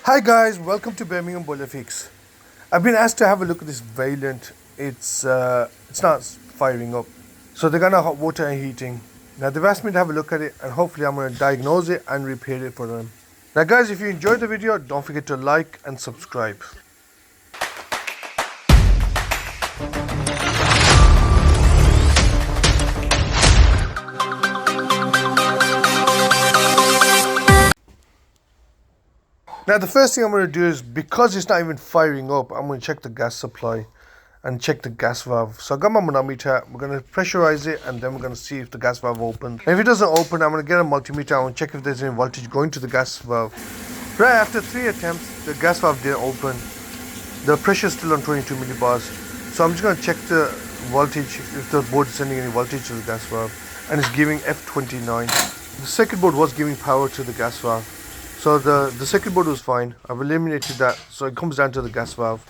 Hi guys, welcome to Birmingham Solihull. I've been asked to have a look at this Vaillant. It's not firing up, so they're gonna hot water and heating. Now they've asked me to have a look at it, and hopefully I'm gonna diagnose it and repair it for them. Now guys, if you enjoyed the video, don't forget to like and subscribe. Now the first thing I'm going to do is, because it's not even firing up, I'm going to check the gas supply and check the gas valve. So I got my manometer, we're going to pressurize it, and then we're going to see if the gas valve opens. And if it doesn't open, I'm going to get a multimeter, I'm going to check if there's any voltage going to the gas valve. Right after 3 attempts, the gas valve didn't open. The pressure is still on 22 millibars. So I'm just going to check the voltage, if the board is sending any voltage to the gas valve, and it's giving F.29. The circuit board was giving power to the gas valve. So the circuit board was fine. I've eliminated that, so it comes down to the gas valve.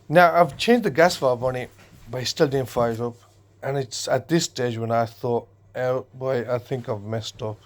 Now I've changed the gas valve on it, but it still didn't fire up. And it's at this stage when I thought, oh boy, I think I've messed up.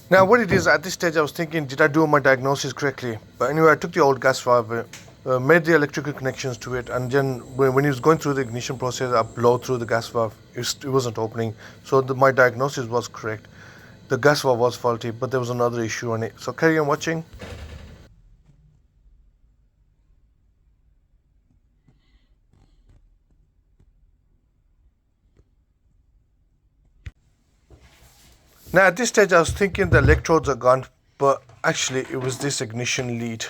Now, what it is, at this stage, I was thinking, did I do my diagnosis correctly? But anyway, I took the old gas valve, made the electrical connections to it, and then when he was going through the ignition process, I blow through the gas valve. It wasn't opening. So my diagnosis was correct. The gas valve was faulty, but there was another issue on it. So carry on watching. Now, at this stage, I was thinking the electrodes are gone, but actually, it was this ignition lead.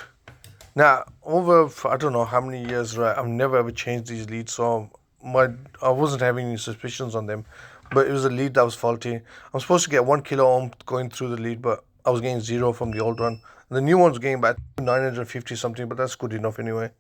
Now, over I don't know how many years, right? I've never ever changed these leads, so I wasn't having any suspicions on them. But it was a lead that was faulty. I'm supposed to get 1 kilo ohm going through the lead, but I was getting zero from the old one. The new one's getting back 950 something, but that's good enough anyway.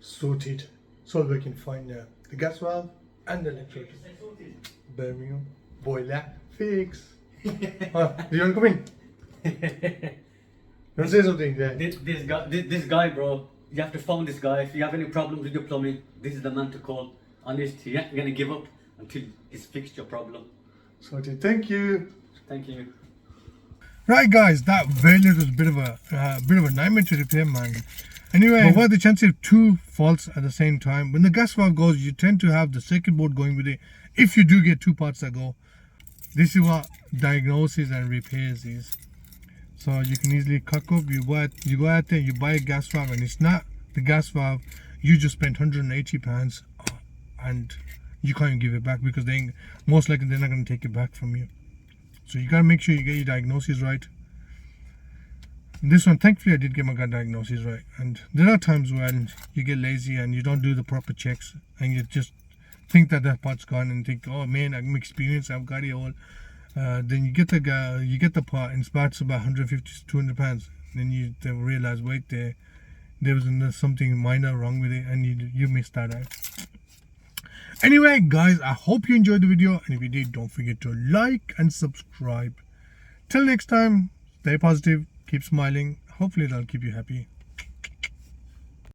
Sorted. So we can find the gas valve and the electric. Birmingham boiler fix. Do you want to come in? You want to say something? Yeah. This guy, bro. You have to phone this guy. If you have any problems with your plumbing, this is the man to call. Honest, he ain't gonna give up until he's fixed your problem. Sorted. Thank you. Thank you. Right, guys, that Vaillant was a bit of a nightmare to repair, man. Anyway, but what are the chances of two faults at the same time? When the gas valve goes, you tend to have the circuit board going with it. If you do get two parts that go, this is what diagnosis and repairs is. So you can easily cock up. You go out there, you buy a gas valve, and it's not the gas valve. You just spent £180, and you can't give it back because most likely they're not going to take it back from you. So you gotta make sure you get your diagnosis right. This one, thankfully, I did get my diagnosis right. And there are times when you get lazy and you don't do the proper checks, and you just think that part's gone and think, oh man, I'm experienced, I've got it all. Then you get the part, and it's about 150 to 200 pounds. Then you realize, wait, there was something minor wrong with it, and you missed that out. Anyway, guys, I hope you enjoyed the video, and if you did, don't forget to like and subscribe. Till next time, stay positive, keep smiling. Hopefully that'll keep you happy.